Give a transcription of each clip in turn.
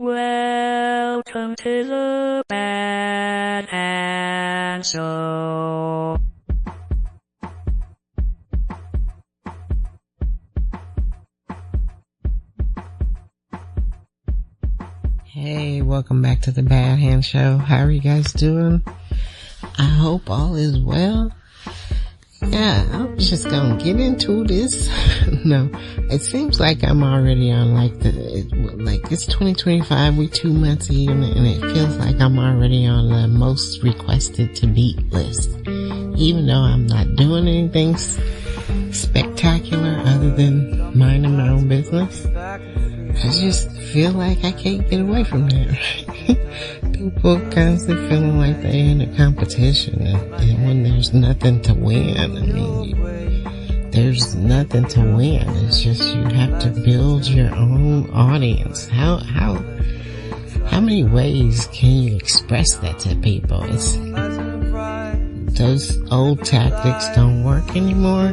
Welcome to the Bad Hand Show. Hey, welcome back to the Bad Hand Show. How are you guys doing? I hope all is well. Yeah, I'm just gonna get into this. No, it seems like I'm already on it's 2025, we 2 months in, and it feels like I'm already on the most requested to beat list. Even though I'm not doing anything spectacular other than minding my own business, I just feel like I can't get away from that. People constantly feeling like they're in a competition, and when there's nothing to win, there's nothing to win. It's just you have to build your own audience. How many ways can you express that to people? Those old tactics don't work anymore.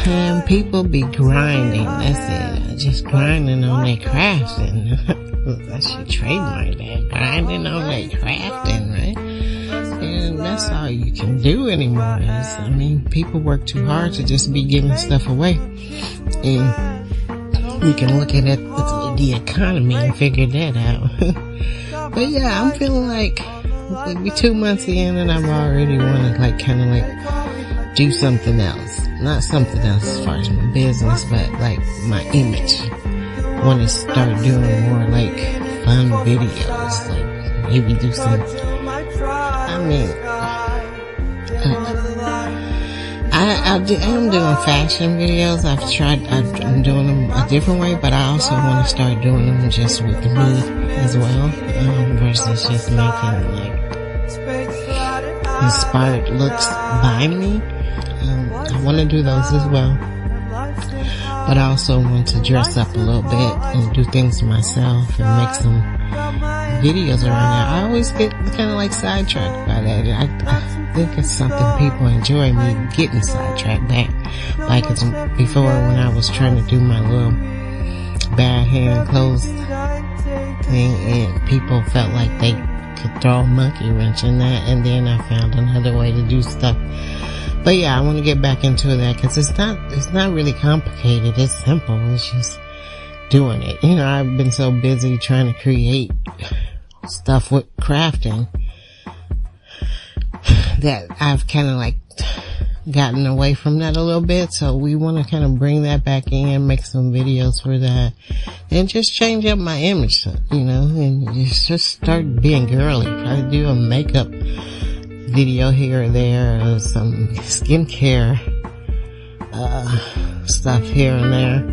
And people be grinding, that's it, just grinding on their crafting. I should trademark that, grinding on their crafting, right? And that's all you can do anymore. People work too hard to just be giving stuff away. And you can look at the economy and figure that out. But yeah, I'm feeling like we 2 months in and I'm already want to do something else. Not something else as far as my business, but my image. Want to start doing more fun videos, maybe do some, I'm doing fashion videos. I'm doing them a different way, but I also want to start doing them just with me as well, versus just making inspired looks by me. I want to do those as well, but I also want to dress up a little bit and do things myself and make some videos around that. I always get kind of sidetracked by that. I think it's something people enjoy, me getting sidetracked back. It's before when I was trying to do my little bad hand clothes thing, and people felt like they could throw a monkey wrench in that, and then I found another way to do stuff. But yeah, I want to get back into that because it's not really complicated. It's simple. It's just doing it. I've been so busy trying to create stuff with crafting that I've kind of gotten away from that a little bit. So we want to kind of bring that back in, make some videos for that, and just change up my image, and just start being girly. Probably do a makeup video here or there, or some skincare stuff here and there.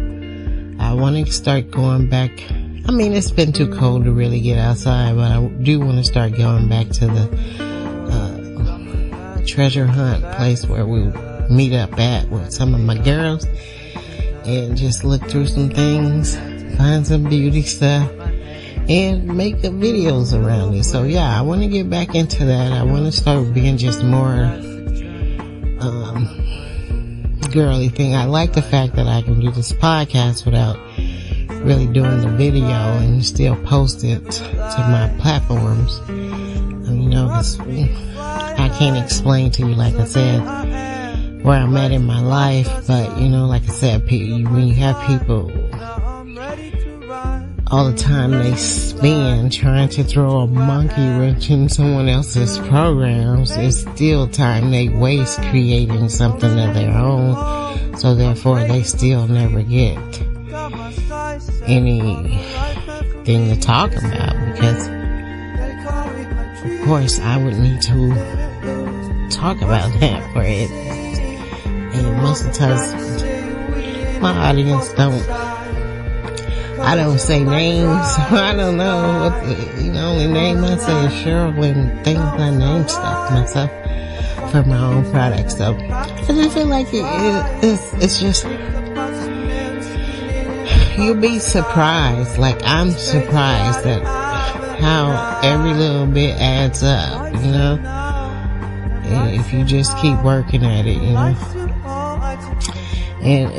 I want to start going back. It's been too cold to really get outside, but I do want to start going back to the treasure hunt place where we meet up at with some of my girls and just look through some things, find some beauty stuff, and make up videos around it. So yeah, I want to get back into that. I want to start being just more girly thing. I like the fact that I can do this podcast without really doing the video and still post it to my platforms. 'Cause I can't explain to you, like I said, where I'm at in my life, but like I said, when you have people all the time they spend trying to throw a monkey wrench in someone else's programs, it's still time they waste creating something of their own, so therefore they still never get anything to talk about, because of course I would need to talk about that for it, and most of the times my audience I don't say names. I don't know what the only name I say is Cheryl, and things I name stuff myself for my own product. So, and I feel like it's just, you'll be surprised. I'm surprised at how every little bit adds up, And if you just keep working at it, And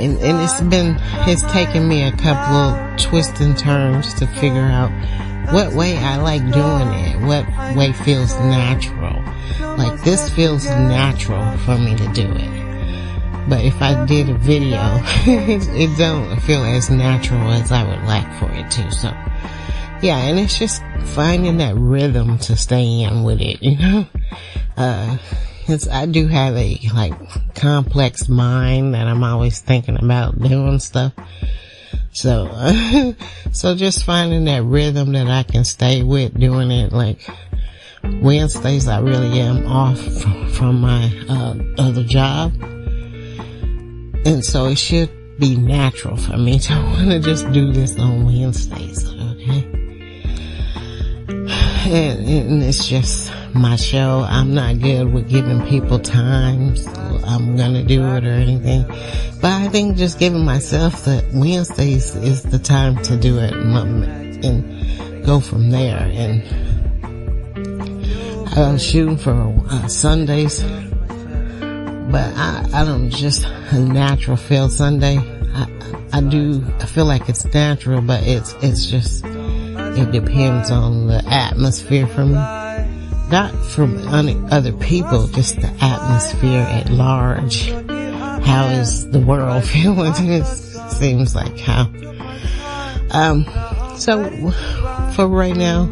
it's taken me a couple of twists and turns to figure out what way I like doing it, what way feels natural. Like, this feels natural for me to do it. But if I did a video, it don't feel as natural as I would like for it to. So, yeah, and it's just finding that rhythm to stay in with it, you know? I do have a, like, complex mind that I'm always thinking about doing stuff. So, so just finding that rhythm that I can stay with doing it. Like, Wednesdays I really am off from my, other job. And so it should be natural for me to want to just do this on Wednesdays, okay? And it's just my show. I'm not good with giving people times I'm gonna do it or anything. But I think just giving myself that Wednesdays is the time to do it and go from there. And I'm shooting for Sundays. But I don't just a natural feel Sunday. I feel like it's natural, but it's just, it depends on the atmosphere for me. Not from other people, just the atmosphere at large. How is the world feeling? It seems like how. So for right now,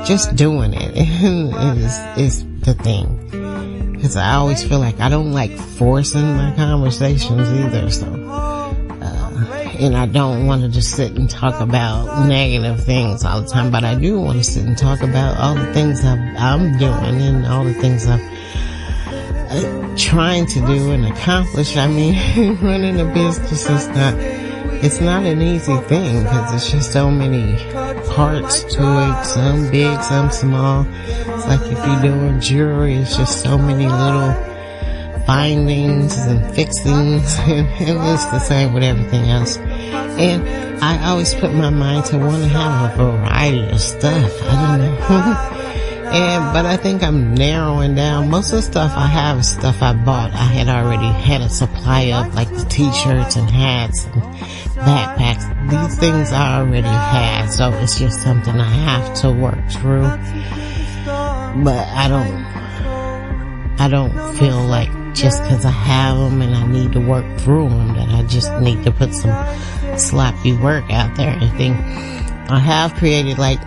just doing it is the thing. Because I always feel like I don't like forcing my conversations either, so, and I don't want to just sit and talk about negative things all the time, but I do want to sit and talk about all the things I'm doing and all the things I'm trying to do and accomplish. I mean, running a business it's not an easy thing, because it's just so many parts to it, some big, some small. It's like if you're doing jewelry, it's just so many little bindings and fixings, and it's the same with everything else. And I always put my mind to want to have a variety of stuff. I don't know. But I think I'm narrowing down. Most of the stuff I have is stuff I bought. I had already had a supply of, like the t-shirts and hats and backpacks. These things I already had, so it's just something I have to work through. But I don't feel like just because I have them and I need to work through them that I just need to put some sloppy work out there. I think I have created like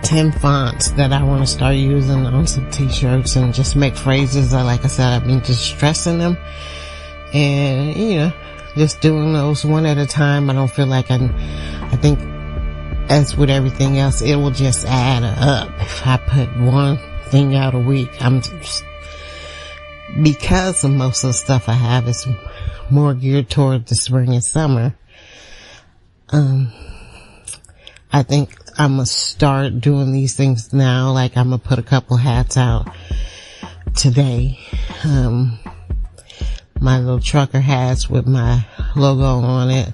10 fonts that I want to start using on some t-shirts and just make phrases. Like I said, I've been just stressing them and, you know, just doing those one at a time. I don't feel like I think as with everything else, it will just add up. If I put one thing out a week, because of most of the stuff I have is more geared toward the spring and summer. I think I'm gonna start doing these things now. Like, I'm gonna put a couple hats out today. My little trucker hats with my logo on it.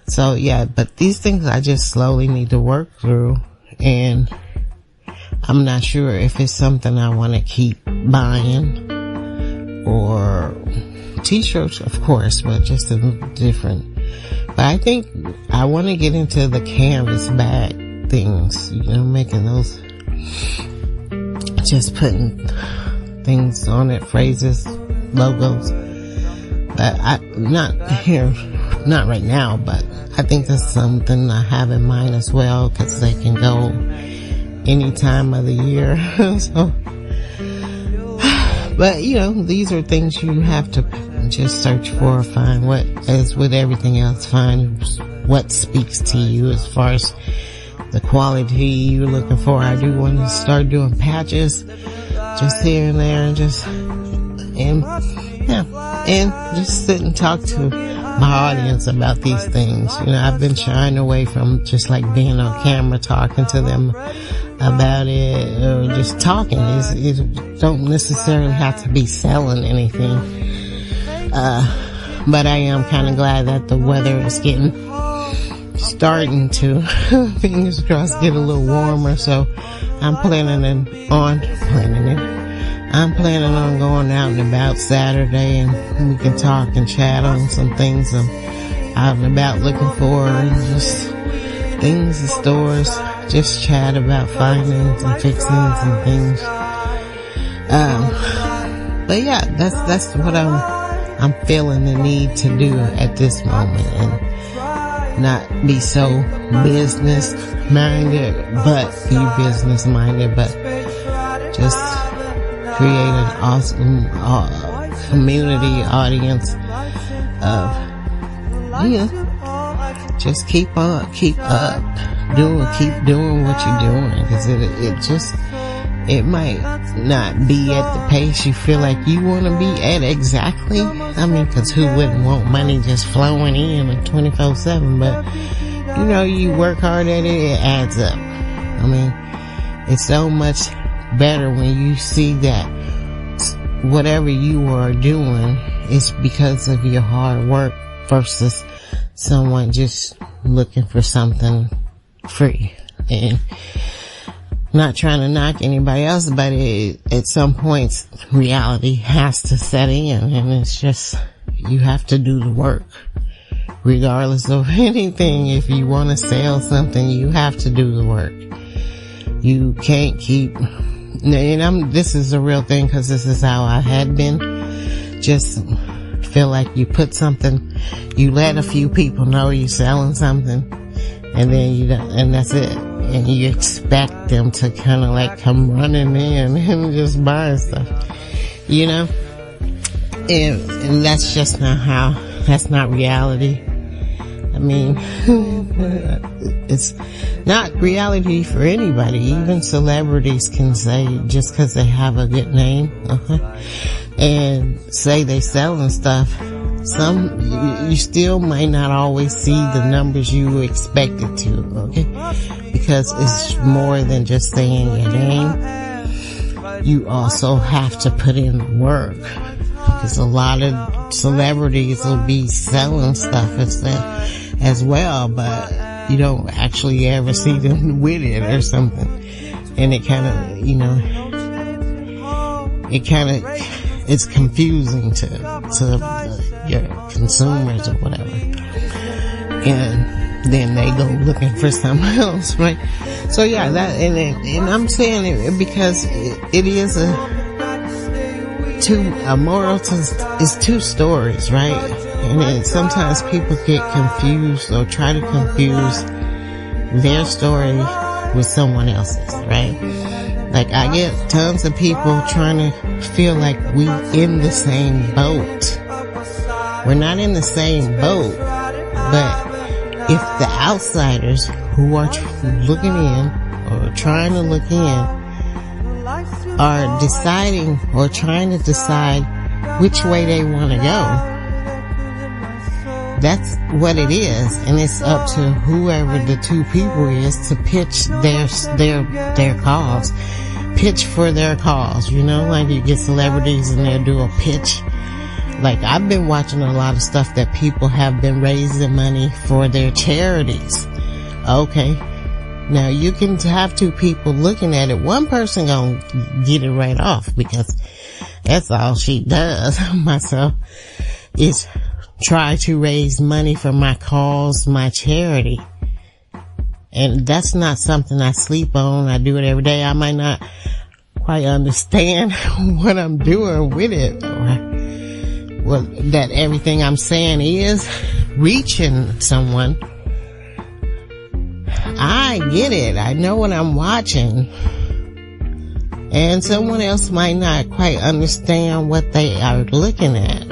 So yeah, but these things I just slowly need to work through, and I'm not sure if it's something I want to keep buying, or t-shirts, of course, but just a little different. But I think I want to get into the canvas bag things, you know, making those, just putting things on it, phrases, logos. But not right now, but I think that's something I have in mind as well, because they can go any time of the year. So, but you know, these are things you have to just search for, find what, as with everything else, find what speaks to you as far as the quality you're looking for. I do want to start doing patches just here and there, and just sit and talk to my audience about these things. You know, I've been shying away from just like being on camera talking to them about it, or just talking. It don't necessarily have to be selling anything. But I am kind of glad that the weather is starting to, fingers crossed, get a little warmer. So I'm planning I'm planning on going out and about Saturday, and we can talk and chat on some things I'm out and about looking for, and just things in stores, just chat about findings and fixings and things. But yeah, that's what I'm feeling the need to do at this moment, and not be so business minded, but be business minded, but just create an awesome community audience of, just keep doing what you're doing, because it might not be at the pace you feel like you want to be at exactly. I mean, because who wouldn't want money just flowing in 24/7? But you work hard at it, it adds up. I mean, it's so much better when you see that whatever you are doing is because of your hard work versus someone just looking for something free. And not trying to knock anybody else, but at some points reality has to set in, and it's just, you have to do the work regardless of anything. If you want to sell something, you have to do the work. You can't keep, and this is a real thing, because this is how I had been. Just feel like you put something, you let a few people know you're selling something, and then you don't, and that's it. And you expect them to kind of like come running in and just buying stuff, and that's just not that's not reality. I mean, it's not reality for anybody. Even celebrities can say, just because they have a good name, and say they selling stuff, you still might not always see the numbers you expected to, because it's more than just saying your name. You also have to put in the work, because a lot of celebrities will be selling stuff as well, but you don't actually ever see them with it or something. And it kind of, it's confusing to your consumers or whatever. And then they go looking for something else, right? So yeah, and I'm saying it because it is a moral is two stories, right? And then sometimes people get confused or try to confuse their story with someone else's, right? Like, I get tons of people trying to feel like we in the same boat. We're not in the same boat, but if the outsiders who are looking in or trying to look in are deciding or trying to decide which way they want to go, that's what it is. And it's up to whoever the two people is to pitch their cause. Pitch for their cause, like you get celebrities and they'll do a pitch. Like, I've been watching a lot of stuff that people have been raising money for their charities. Okay. Now you can have two people looking at it. One person gonna get it right off, because that's all she does, myself, is try to raise money for my cause, my charity. And that's not something I sleep on. I do it every day. I might not quite understand what I'm doing with it, or that everything I'm saying is reaching someone. I get it. I know what I'm watching. And someone else might not quite understand what they are looking at.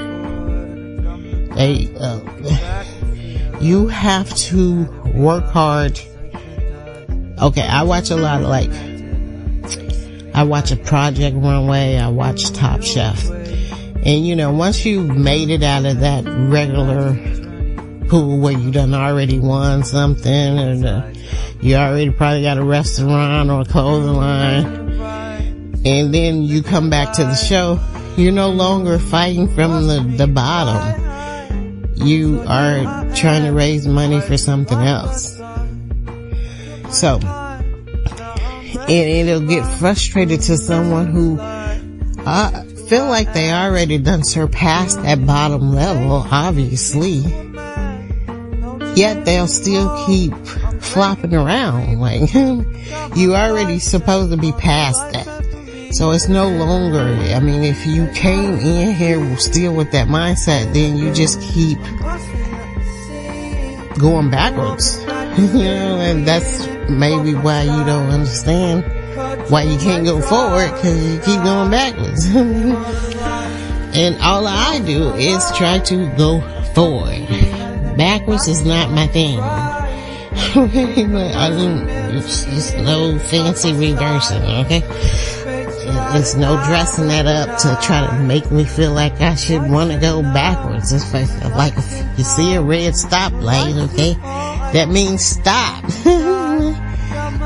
You have to work hard. Okay, I watch a lot of I watch a Project Runway, I watch Top Chef. And once you've made it out of that regular pool where you done already won something, or you already probably got a restaurant or a clothing line, and then you come back to the show, you're no longer fighting from the bottom. You are trying to raise money for something else. So, and it'll get frustrated to someone who I feel like they already done surpassed that bottom level, obviously. Yet they'll still keep flopping around. Like, you already supposed to be past that. So it's no longer, I mean, if you came in here still with that mindset, then you just keep going backwards. You know, and that's maybe why you don't understand why you can't go forward, because you keep going backwards. And all I do is try to go forward. Backwards is not my thing. It's just no fancy reversing, okay? It's no dressing that up to try to make me feel like I should want to go backwards. It's like if you see a red stoplight, okay, that means stop.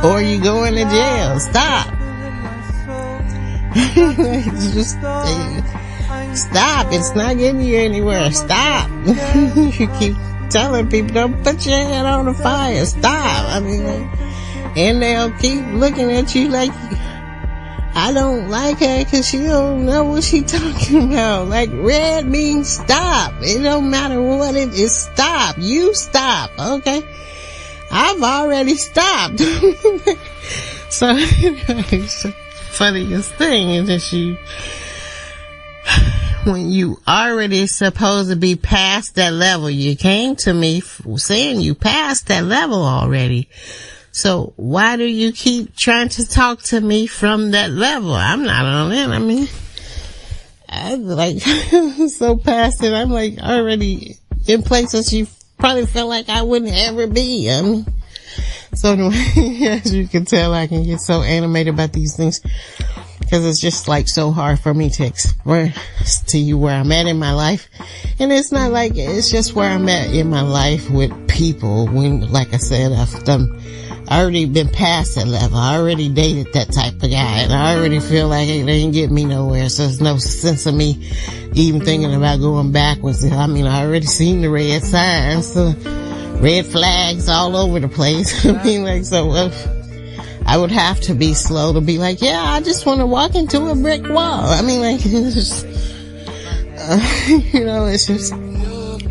Or you go into jail. Stop. Just stop. It's not getting you anywhere. Stop. You keep telling people, don't put your head on the fire. Stop. I mean, and they'll keep looking at you like, I don't like her because she don't know what she talking about. Like, red means stop. It don't matter what it is. Stop. You stop. Okay? I've already stopped. So, the funniest thing is that when you already supposed to be past that level, you came to me saying you passed that level already. So why do you keep trying to talk to me from that level? I'm not on it. I mean, I'm like so past it. I'm like already in places you probably feel like I wouldn't ever be. I mean, so anyway, as you can tell, I can get so animated about these things because it's just like so hard for me to express to you where I'm at in my life. And it's not like, it's just where I'm at in my life with people when, like I said, I already been past that level. I already dated that type of guy, and I already feel like it ain't getting me nowhere. So there's no sense of me even thinking about going backwards. I mean, I already seen the red signs, so red flags all over the place. I mean, like, so I would have to be slow to be like, yeah, I just want to walk into a brick wall. I mean, like, it's just, you know, it's just,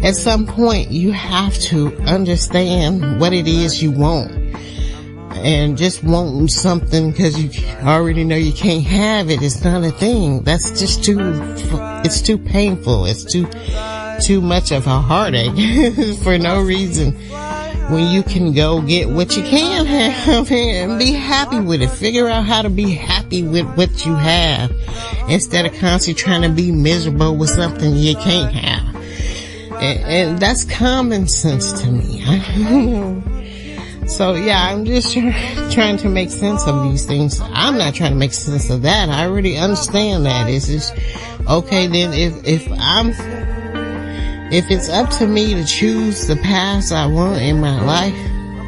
at some point you have to understand what it is you want. And just wanting something because you already know you can't have it is not a thing. That's just it's too painful. It's too much of a heartache for no reason. When you can go get what you can have and be happy with it. Figure out how to be happy with what you have instead of constantly trying to be miserable with something you can't have. And that's common sense to me. So yeah, I'm just trying to make sense of these things. I'm not trying to make sense of that. I already understand that. It's just, okay, then if it's up to me to choose the path I want in my life,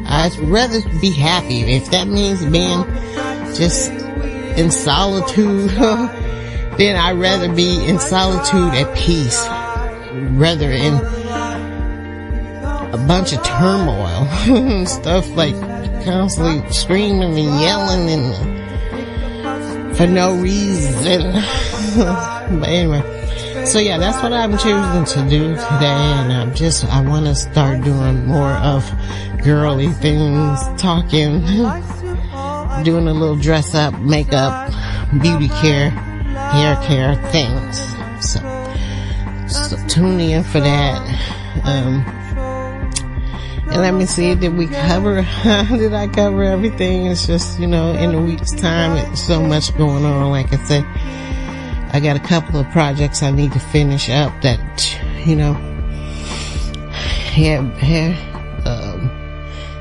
I'd rather be happy. If that means being just in solitude, then I'd rather be in solitude at peace rather in a bunch of turmoil and stuff, like constantly screaming and yelling and for no reason. But anyway, so yeah, that's what I'm choosing to do today, and I want to start doing more of girly things, talking, doing a little dress up, makeup, beauty care, hair care things. So tune in for that. And let me see, did I cover everything? It's just, you know, in a week's time, it's so much going on. Like I said, I got a couple of projects I need to finish up that, you know, hair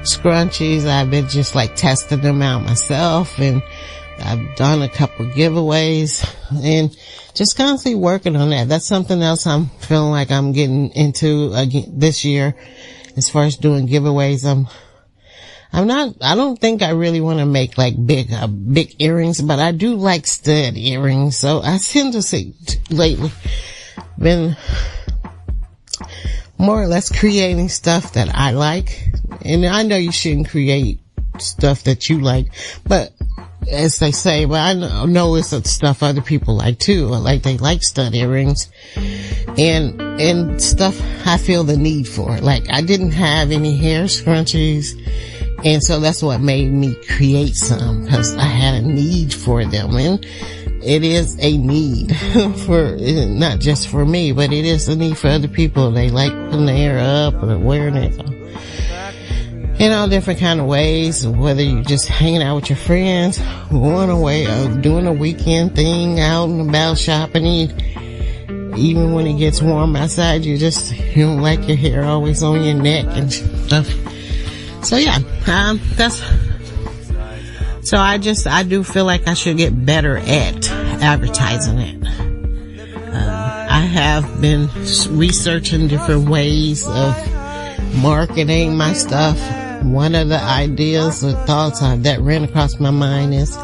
scrunchies. I've been just like testing them out myself, and I've done a couple of giveaways and just constantly working on that. That's something else I'm feeling like I'm getting into again this year. As far as doing giveaways, I don't think I really want to make like big earrings, but I do like stud earrings. So I tend to say lately been more or less creating stuff that I like. And I know you shouldn't create stuff that you like, but as they say, but I know it's stuff other people like too. Like they like stud earrings and stuff I feel the need for. Like I didn't have any hair scrunchies, and so that's what made me create some, because I had a need for them. And it is a need for, not just for me, but it is a need for other people. They like putting their hair up or wearing it in all different kind of ways, whether you're just hanging out with your friends, going away, doing a weekend thing, out and about shopping. Even when it gets warm outside, you don't like your hair always on your neck and stuff. So yeah, I do feel like I should get better at advertising it. I have been researching different ways of marketing my stuff. One of the ideas or thoughts that ran across my mind is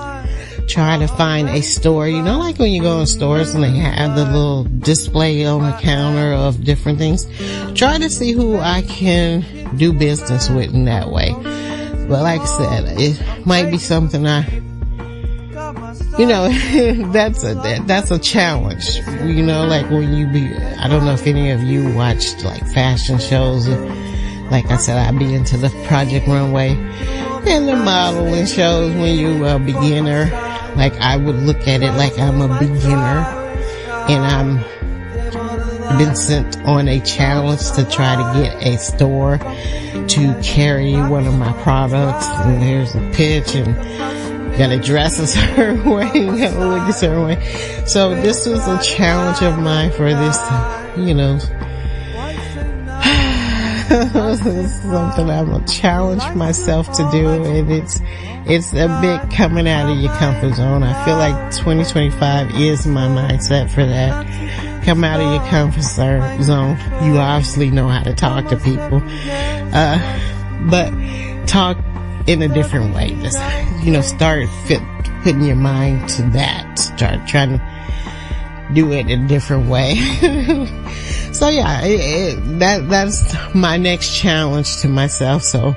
try to find a store. You know, like when you go in stores and they have the little display on the counter of different things. Try to see who I can do business with in that way. But like I said, it might be something that's a challenge. You know, like when I don't know if any of you watched like fashion shows. Like I said, I'd be into the Project Runway and the modeling shows when you're a beginner. Like I would look at it like I'm a beginner and I'm been sent on a challenge to try to get a store to carry one of my products, and there's a pitch and gotta dress a certain way, gotta look a certain way. So this was a challenge of mine for this, it's something I'm gonna challenge myself to do, and it's a bit coming out of your comfort zone. I feel like 2025 is my mindset for that. Come out of your comfort zone. You obviously know how to talk to people, but talk in a different way. Just, start putting your mind to that. Start trying to do it in a different way. So yeah, that's my next challenge to myself. So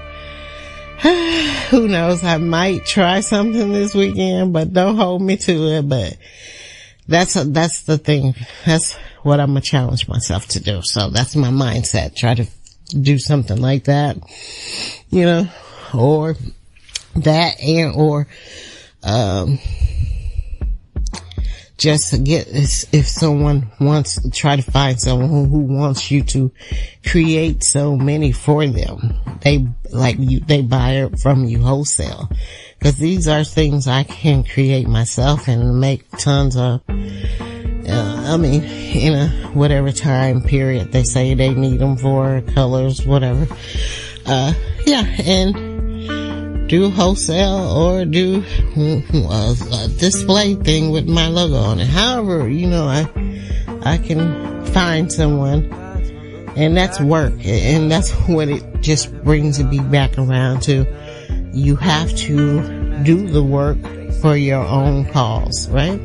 who knows? I might try something this weekend, but don't hold me to it. But that's the thing. That's what I'm gonna challenge myself to do. So that's my mindset. Try to do something like that, or that, or just to get, if someone wants to try to find someone who wants you to create so many for them, they buy it from you wholesale, because these are things I can create myself and make tons of. In a whatever time period they say they need them for, colors, whatever. And do wholesale or do a display thing with my logo on it. However, I can find someone, and that's work, and that's what it just brings me back around to. You have to do the work for your own cause, right?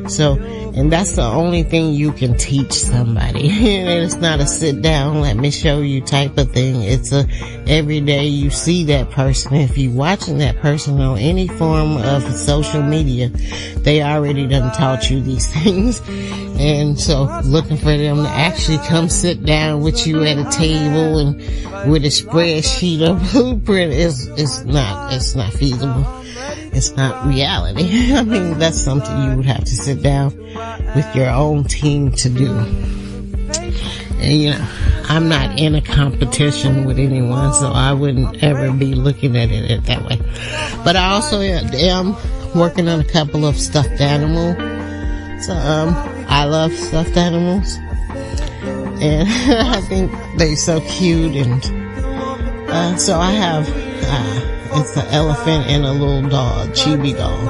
So, and that's the only thing you can teach somebody. And it's not a sit down, let me show you type of thing. It's a every day you see that person. If you're watching that person on any form of social media, they already done taught you these things. And so looking for them to actually come sit down with you at a table and with a spreadsheet of blueprint it's not feasible. It's not reality. I mean, that's something you would have to sit down with your own team to do. And I'm not in a competition with anyone, so I wouldn't ever be looking at it that way. But I also am working on a couple of stuffed animals. So, I love stuffed animals. And I think they're so cute. And, so I have, it's an elephant and a little dog, chibi dog.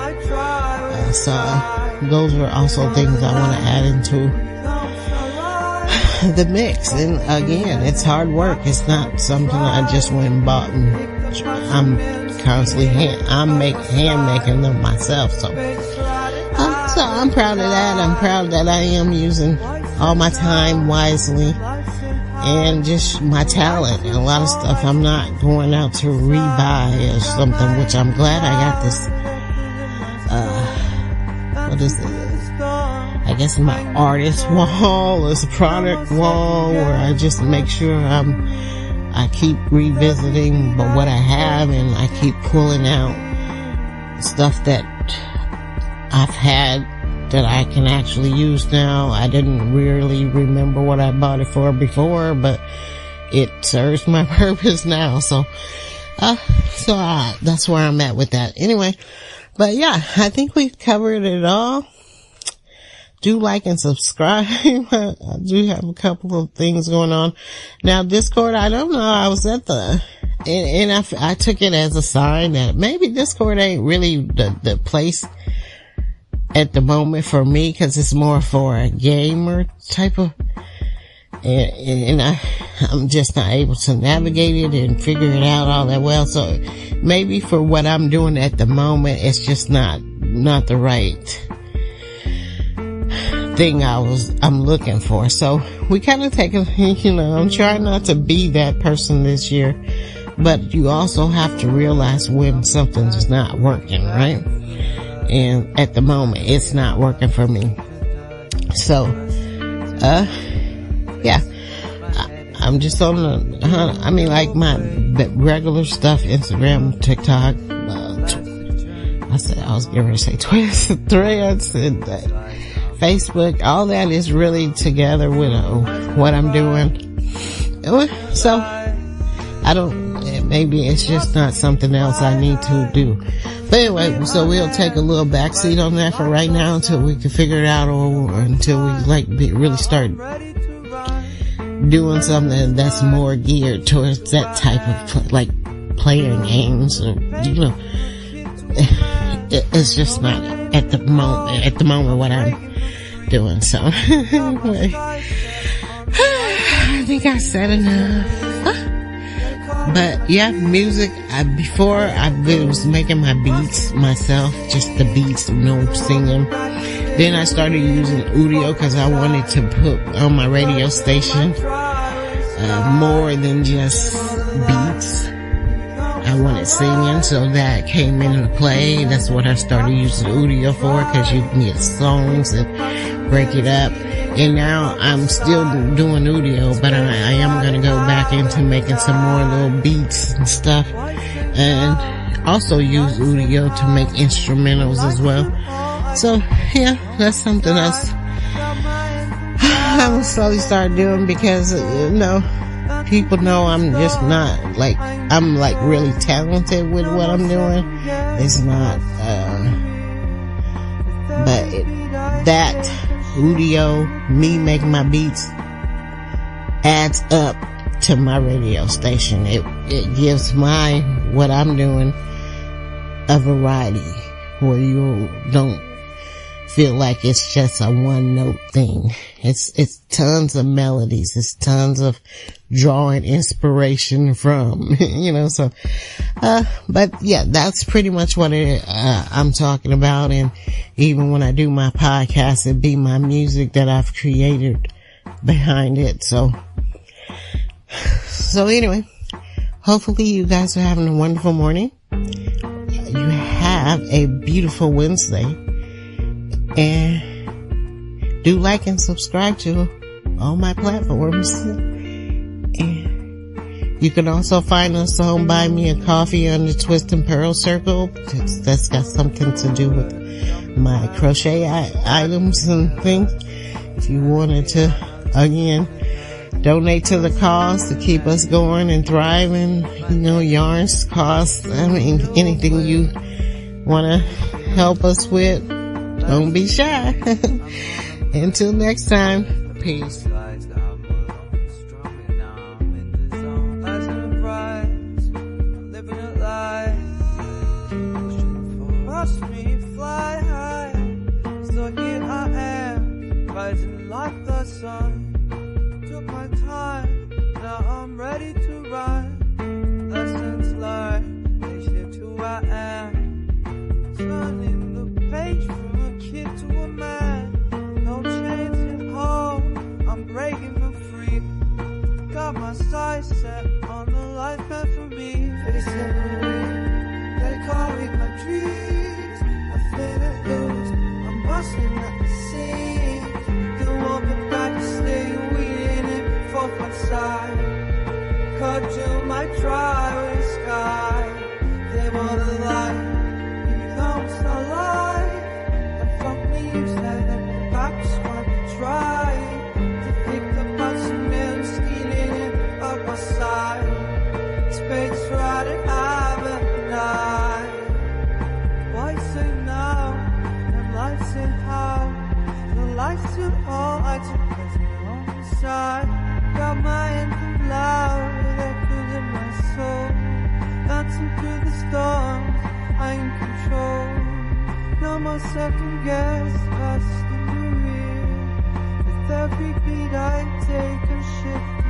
So those are also things I want to add into the mix. And again, it's hard work. It's not something I just went and bought, and I'm constantly hand making them myself. So I'm proud of that. I'm proud that I am using all my time wisely. And just my talent, and a lot of stuff I'm not going out to rebuy or something, which I'm glad I got what is it? I guess my artist wall is a product wall where I just make sure I keep revisiting what I have, and I keep pulling out stuff that I've had that I can actually use now. I didn't really remember what I bought it for before, but it serves my purpose now. So that's where I'm at with that. Anyway, but yeah, I think we've covered it all. Do like and subscribe. I do have a couple of things going on. Now, Discord, I don't know. I was at and I took it as a sign that maybe Discord ain't really the place at the moment for me, because it's more for a gamer type of, and I'm just not able to navigate it and figure it out all that well. So maybe for what I'm doing at the moment, it's just not the right thing I'm looking for. So we kind of take I'm trying not to be that person this year, but you also have to realize when something's not working, right? And at the moment, it's not working for me. So, yeah, I'm just on like my regular stuff, Instagram, TikTok, I was going to say Twitter, Threads, and Facebook. All that is really together with what I'm doing. So maybe it's just not something else I need to do. But anyway, so we'll take a little backseat on that for right now until we can figure it out, or until we really start doing something that's more geared towards that type of playing games, or it's just not at the moment what I'm doing. So anyway, I think I said enough. But yeah, music, before I was making my beats myself, just the beats, no singing. Then I started using Udio because I wanted to put on my radio station more than just beats. I wanted singing, so that came into play. That's what I started using Udio for, because you can get songs and break it up. And now I'm still doing Udio, but I am going to go back into making some more little beats and stuff, and also use Udio to make instrumentals as well. So yeah, that's something else I'm going to slowly start doing, because people know I'm just not I'm really talented with what I'm doing. It's not, but that Udio, me making my beats, adds up to my radio station. It gives what I'm doing a variety where you don't feel like it's just a one note thing. It's tons of melodies. It's tons of drawing inspiration from, so, but yeah, that's pretty much what I'm talking about. And even when I do my podcast, it'd be my music that I've created behind it. So anyway, hopefully you guys are having a wonderful morning. You have a beautiful Wednesday, and do like and subscribe to all my platforms. And you can also find us on Buy Me a Coffee on the Twist and Pearl Circle. That's got something to do with my crochet items and things. If you wanted to, again, donate to the cause to keep us going and thriving, yarns cost, anything you want to help us with, don't be shy. Until next time, peace. Like the sun, took my time, now I'm ready to ride. Lessons learned, they shaped who I am. Turning the page from a kid to a man. No chains in hold, I'm breaking them free. Got my sights set on the life meant for me. They separate, they call me my dreams. I fit it loose, I'm busting. I'm a second guess, fast in the rear. With every beat I take, I'm shifting.